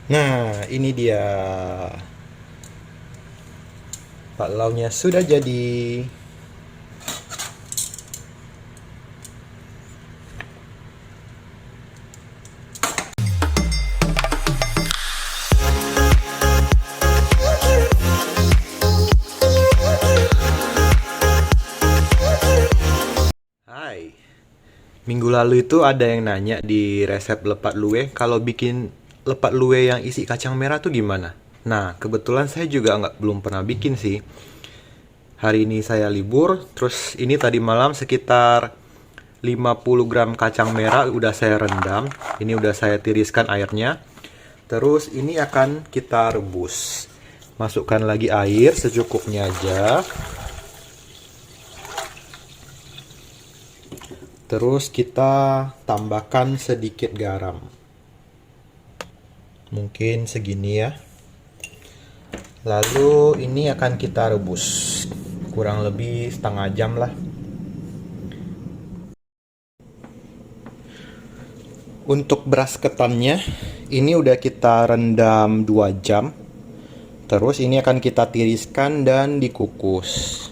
Nah, ini dia. Pak launya sudah jadi. Hai. Minggu lalu itu ada yang nanya di resep lepat luwe kalau bikin lepat luwe yang isi kacang merah tuh gimana. Nah, kebetulan saya juga belum pernah bikin sih. Hari ini saya libur, terus ini tadi malam sekitar 50 gram kacang merah udah saya rendam. Ini udah saya tiriskan airnya. Terus ini akan kita rebus. Masukkan lagi air secukupnya aja. Terus kita tambahkan sedikit garam. Mungkin segini ya. Lalu ini akan kita rebus. Kurang lebih setengah jam lah. Untuk beras ketannya, ini udah kita rendam 2 jam. Terus ini akan kita tiriskan dan dikukus.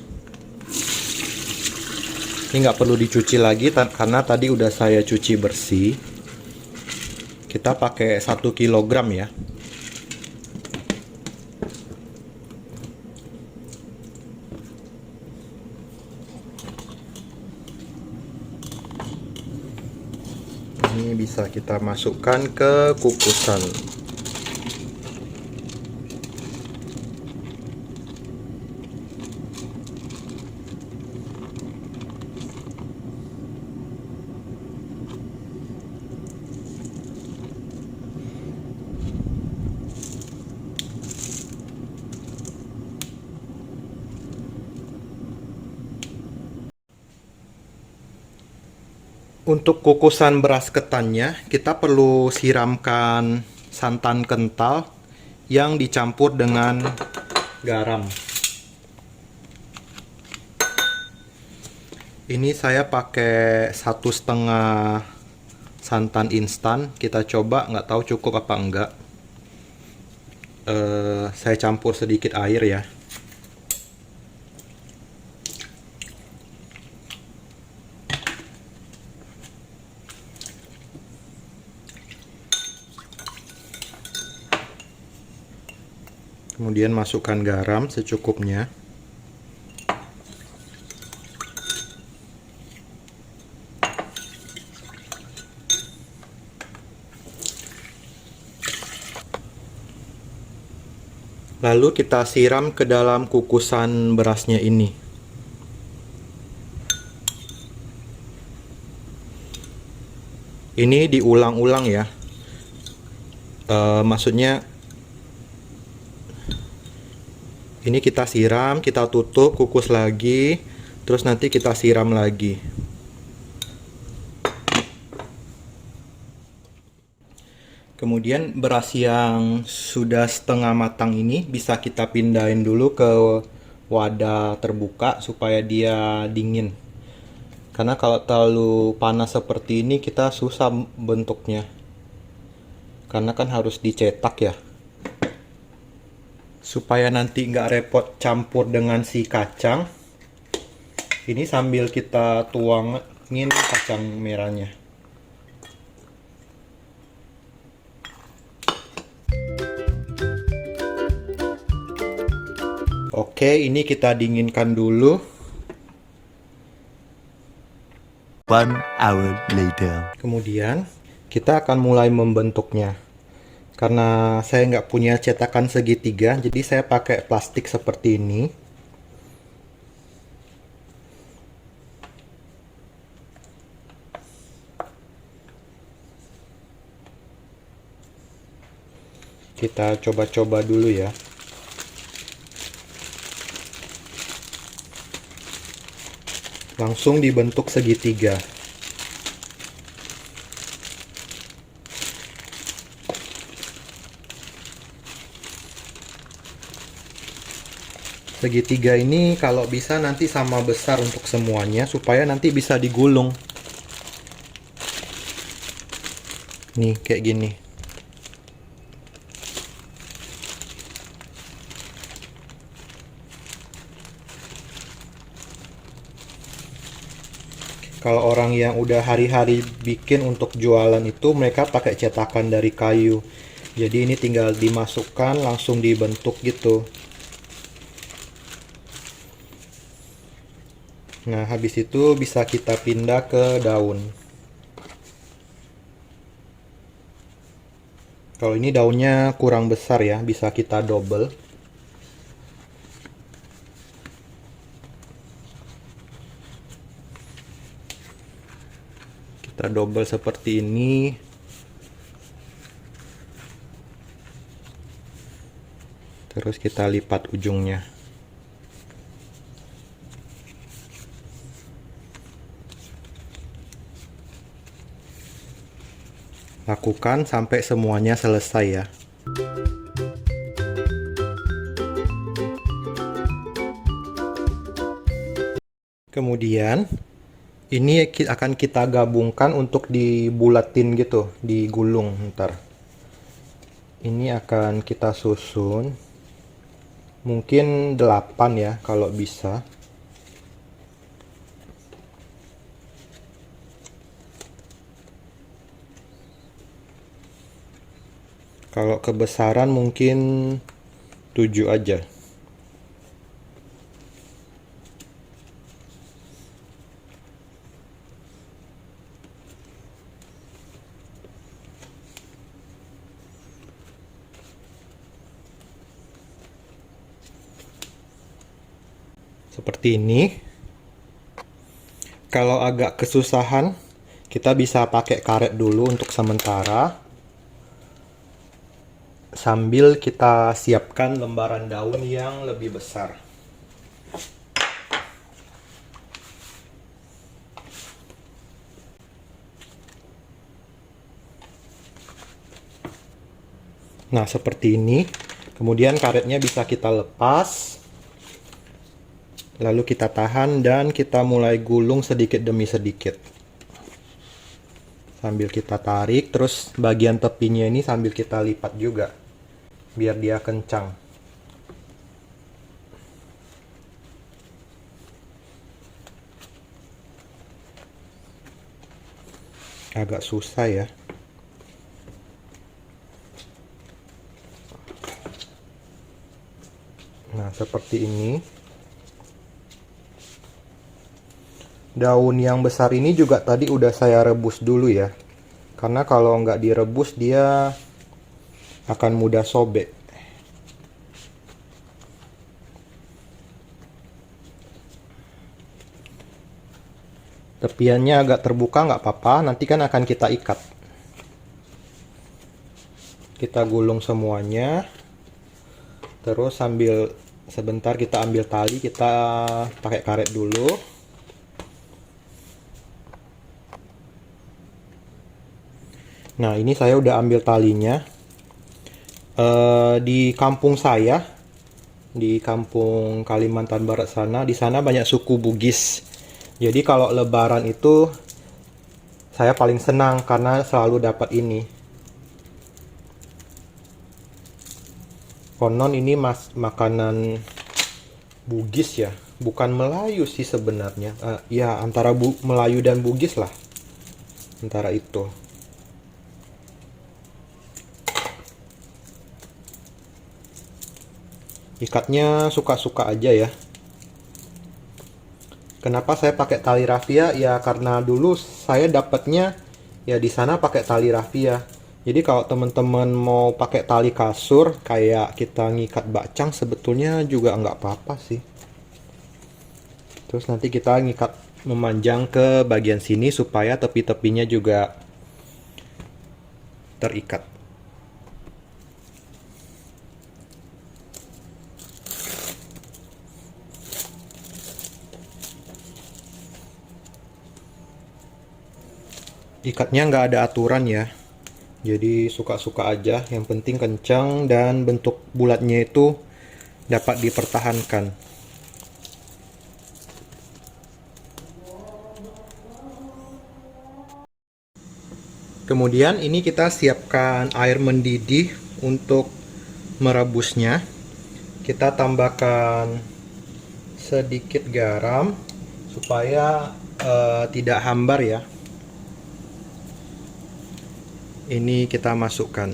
Ini nggak perlu dicuci lagi karena tadi udah saya cuci bersih. Kita pakai 1 kilogram ya. Ini bisa kita masukkan ke kukusan. Untuk kukusan beras ketannya, kita perlu siramkan santan kental yang dicampur dengan garam. Ini saya pakai 1,5 santan instan. Kita coba, nggak tahu cukup apa enggak. Saya campur sedikit air ya. Kemudian masukkan garam secukupnya. Lalu kita siram ke dalam kukusan berasnya ini. Ini diulang-ulang ya. Maksudnya ini kita siram, kita tutup, kukus lagi, terus nanti kita siram lagi. Kemudian beras yang sudah setengah matang ini bisa kita pindahin dulu ke wadah terbuka supaya dia dingin. Karena kalau terlalu panas seperti ini kita susah bentuknya. Karena kan harus dicetak ya. Supaya nanti nggak repot campur dengan si kacang, ini sambil kita tuangin kacang merahnya. Oke, ini kita dinginkan dulu. 1 hour later. Kemudian kita akan mulai membentuknya. Karena saya nggak punya cetakan segitiga, jadi saya pakai plastik seperti ini. Kita coba-coba dulu ya. Langsung dibentuk segitiga. Segitiga ini kalau bisa nanti sama besar untuk semuanya supaya nanti bisa digulung. Nih kayak gini. Kalau orang yang udah hari-hari bikin untuk jualan itu mereka pakai cetakan dari kayu. Jadi ini tinggal dimasukkan langsung dibentuk gitu. Nah, habis itu bisa kita pindah ke daun. Kalau ini daunnya kurang besar ya, bisa kita double. Kita double seperti ini. Terus kita lipat ujungnya. Lakukan sampai semuanya selesai ya. Kemudian ini akan kita gabungkan untuk dibulatin gitu, digulung ntar. Ini akan kita susun. Mungkin 8 ya kalau bisa. Kalau kebesaran mungkin 7 aja. Seperti ini. Kalau agak kesusahan, kita bisa pakai karet dulu untuk sementara. Sambil kita siapkan lembaran daun yang lebih besar. Nah, seperti ini. Kemudian karetnya bisa kita lepas. Lalu kita tahan dan kita mulai gulung sedikit demi sedikit. Sambil kita tarik, terus bagian tepinya ini sambil kita lipat juga. Biar dia kencang. Agak susah ya. Nah, seperti ini. Daun yang besar ini juga tadi udah saya rebus dulu ya. Karena kalau nggak direbus dia akan mudah sobek. Tepiannya agak terbuka nggak apa-apa, nanti kan akan kita ikat. Kita gulung semuanya. Terus sambil sebentar kita ambil tali, kita pakai karet dulu. Nah, ini saya udah ambil talinya. Di kampung saya, di kampung Kalimantan Barat sana, di sana banyak suku Bugis. Jadi kalau Lebaran itu saya paling senang karena selalu dapat ini. Konon ini makanan Bugis ya, bukan Melayu sih sebenarnya. Ya antara Melayu dan Bugis lah, antara itu. Ikatnya suka-suka aja ya. Kenapa saya pakai tali rafia? Ya karena dulu saya dapatnya ya di sana pakai tali rafia. Jadi kalau teman-teman mau pakai tali kasur kayak kita ngikat bacang sebetulnya juga nggak apa-apa sih. Terus nanti kita ngikat memanjang ke bagian sini supaya tepi-tepinya juga terikat. Ikatnya nggak ada aturan ya, jadi suka-suka aja, yang penting kencang dan bentuk bulatnya itu dapat dipertahankan. Kemudian ini kita siapkan air mendidih untuk merebusnya. Kita tambahkan sedikit garam supaya tidak hambar ya. Ini kita masukkan.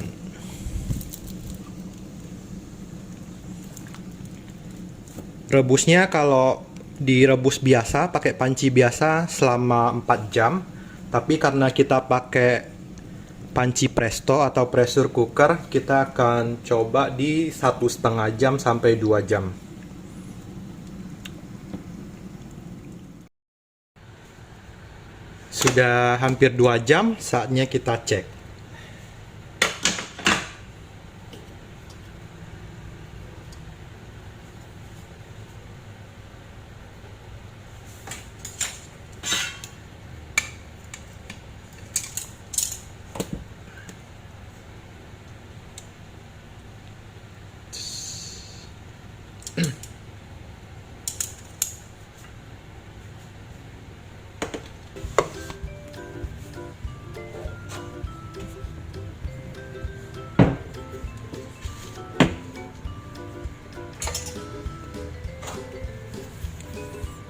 Rebusnya kalau direbus biasa pakai panci biasa selama 4 jam. Tapi karena kita pakai panci presto atau pressure cooker, kita akan coba di 1,5 jam sampai 2 jam. Sudah hampir 2 jam, saatnya kita cek.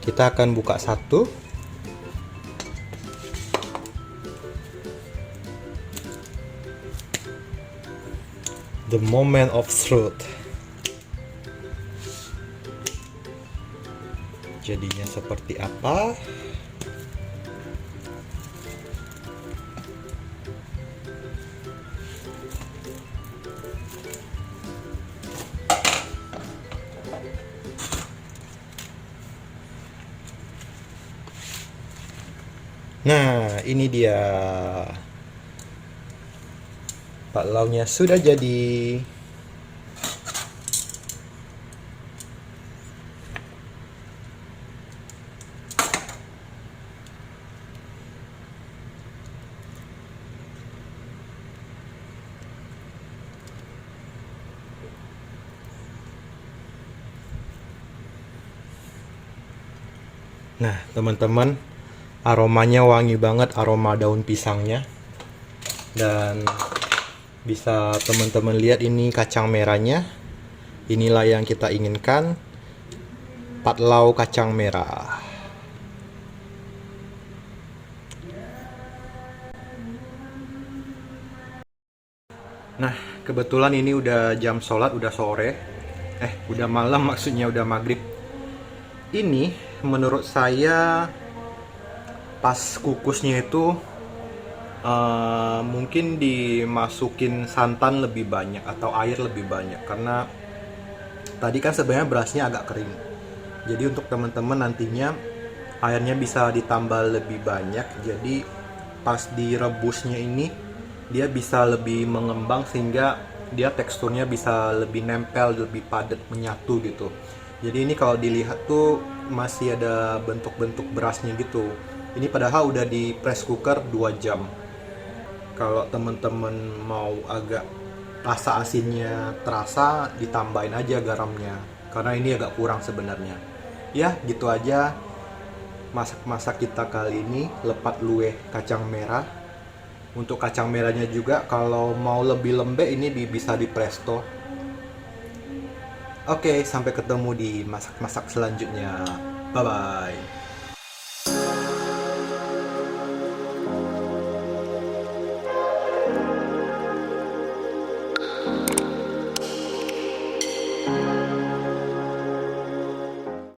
Kita akan buka satu. The moment of truth. Jadinya seperti apa? Nah, ini dia. Baklaunya sudah jadi. Nah, teman-teman, aromanya wangi banget, aroma daun pisangnya. Dan bisa teman-teman lihat ini kacang merahnya. Inilah yang kita inginkan, patlau kacang merah. Nah, kebetulan ini udah jam sholat, udah sore. Udah malam, maksudnya udah maghrib. Ini menurut saya pas kukusnya itu mungkin dimasukin santan lebih banyak atau air lebih banyak, karena tadi kan sebenarnya berasnya agak kering. Jadi untuk teman-teman nantinya airnya bisa ditambah lebih banyak, jadi pas direbusnya ini dia bisa lebih mengembang sehingga dia teksturnya bisa lebih nempel, lebih padat, menyatu gitu. Jadi ini kalau dilihat tuh masih ada bentuk-bentuk berasnya gitu. Ini padahal udah di press cooker 2 jam. Kalau teman-teman mau agak rasa asinnya terasa, ditambahin aja garamnya. Karena ini agak kurang sebenarnya. Ya, gitu aja masak-masak kita kali ini, lepat luweh kacang merah. Untuk kacang merahnya juga kalau mau lebih lembek ini bisa di presto. Oke, sampai ketemu di masak-masak selanjutnya. Bye bye.